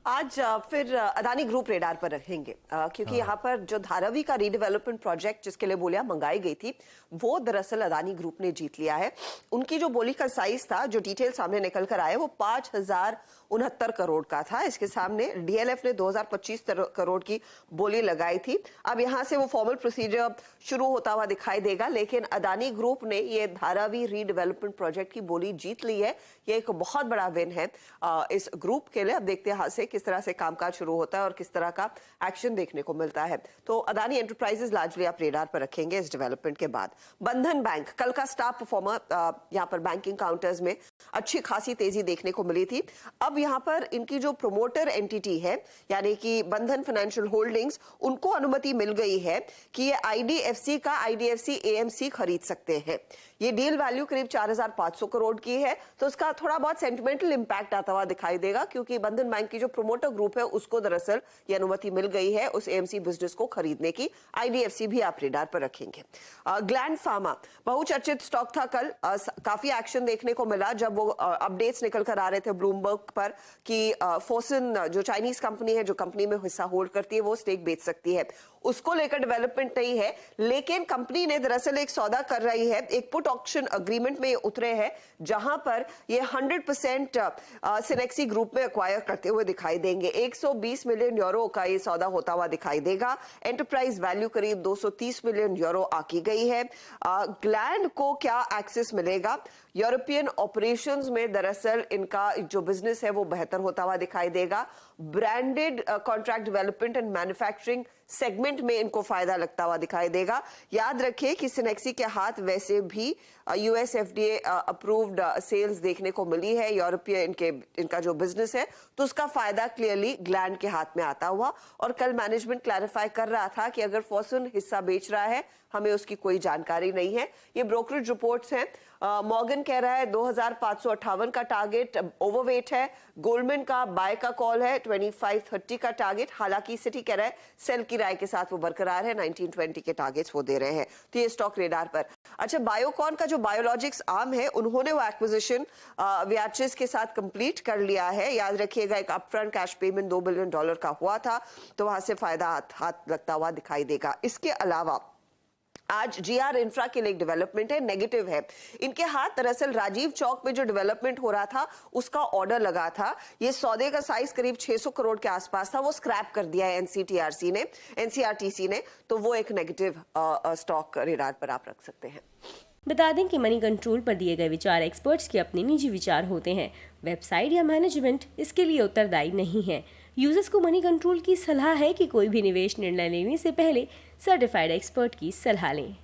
आज फिर Adani group radar पर रखेंगे क्योंकि यहाँ पर जो धारावी का रीडेवलपमेंट प्रोजेक्ट जिसके लिए बोलियां मंगाई गई थी वो दरअसल अदानी ग्रुप ने जीत लिया है। उनकी जो बोली का साइज था, जो डिटेल सामने निकल कर आए, वो 5,069 करोड़ का था। इसके सामने डीएलएफ ने 2025 करोड़ की बोली लगाई थी। अब यहाँ से वो फॉर्मल प्रोसीजर शुरू होता हुआ दिखाई देगा, लेकिन अदानी ग्रुप ने ये धारावी रीडेवलपमेंट प्रोजेक्ट की बोली जीत ली है। ये एक बहुत बड़ा विन है इस ग्रुप के लिए। अब देखते हैं यहाँ से किस तरह से कामकाज शुरू होता है और किस तरह का एक्शन देखने को मिलता है। तो अदानी एंटरप्राइजेज लार्जली आप रेडार पर रखेंगे इस डेवलपमेंट के बाद। बंधन बैंक कल का स्टार परफॉर्मर, यहाँ पर बैंकिंग काउंटर्स में अच्छी खासी तेजी देखने को मिली थी। अब यहाँ पर इनकी जो प्रोमोटर एंटिटी है यानी कि बंधन फाइनेंशियल होल्डिंग्स, उनको अनुमति मिल गई है कि ये आईडीएफसी का आईडीएफसी एएमसी खरीद सकते हैं। ये डील वैल्यू करीब 4,500 करोड़ की है, तो उसका थोड़ा बहुत सेंटिमेंटल इंपैक्ट आता हुआ दिखाई देगा क्योंकि बंधन बैंक की जो प्रोमोटर ग्रुप है उसको दरअसल ये अनुमति मिल गई है उस एएमसी बिजनेस को खरीदने की। आईडीएफसी भी आप रेडार पर रखेंगे। ग्लैंड फार्मा बहुचर्चित स्टॉक था कल। काफी एक्शन देखने को मिला जब वो अपडेट्स निकल कर आ रहे थे ब्लूमबर्ग पर कि फोसन जो चाइनीज कंपनी है, जो कंपनी में हिस्सा होल्ड करती है, वो स्टेक बेच सकती है। उसको लेकर डेवलपमेंट नहीं है, लेकिन कंपनी ने दरअसल एक सौदा कर रही है, एक पुट ऑक्शन अग्रीमेंट में उतरे हैं जहां पर ये 100% सिनेक्सी ग्रुप में एक्वायर करते हुए दिखाई देंगे। 120 मिलियन यूरो का ये सौदा होता हुआ दिखाई देगा। एंटरप्राइज वैल्यू करीब 230 मिलियन यूरो आकी गई है। ग्लैंड को क्या एक्सेस मिलेगा? यूरोपियन ऑपरेशंस में दरअसल इनका जो बिजनेस है वो बेहतर होता हुआ दिखाई देगा। Branded contract development and manufacturing segment में इनको फायदा लगता हुआ दिखाई देगा। याद रखिए कि सिनेक्सी के हाथ वैसे भी यूएस एफडीए अप्रूव्ड सेल्स देखने को मिली है। यूरोपियन इनका जो बिजनेस है तो उसका फायदा क्लियरली ग्लैंड के हाथ में आता हुआ। और कल मैनेजमेंट क्लैरिफाई कर रहा था कि अगर फॉर्च्यून हिस्सा बेच रहा है, हमें उसकी कोई जानकारी नहीं है। ये ब्रोकरेज रिपोर्ट्स हैं। मॉर्गन कह रहा है 2,558 का टारगेट ओवरवेट है। गोल्डमैन का बाय का कॉल है 2530 का टारगेट। हालांकि सिटी कह रहा है सेल की राय के साथ वो बरकरार है, 1920 के टारगेट्स वो दे रहे हैं। तो ये स्टॉक रेडार पर। अच्छा, बायोकॉन का जो बायोलॉजिक्स आर्म है, उन्होंने वो एक्विजिशन वियाट्रिस के साथ कंप्लीट कर लिया है। याद रखिएगा एक अपफ्रंट कैश पेमेंट $2 बिलियन का हुआ था, तो वहां से फायदा हाथ लगता हुआ दिखाई देगा। इसके अलावा आज जीआर इंफ्रा के लिए एक डेवलपमेंट है, नेगेटिव है। इनके हाथ दरअसल राजीव चौक में जो डेवलपमेंट हो रहा था उसका ऑर्डर लगा था। ये सौदे का साइज करीब 600 करोड़ के आसपास था, वो स्क्रैप कर दिया है एनसीआरटीसी ने, तो वो एक नेगेटिव स्टॉक रेडार पर आप रख सकते हैं। बता दें कि मनी कंट्रोल पर दिए गए विचार एक्सपर्ट्स के अपने निजी विचार होते हैं। वेबसाइट या मैनेजमेंट इसके लिए उत्तरदायी नहीं है। यूजर्स को मनी कंट्रोल की सलाह है कि कोई भी निवेश निर्णय लेने से पहले सर्टिफाइड एक्सपर्ट की सलाह लें।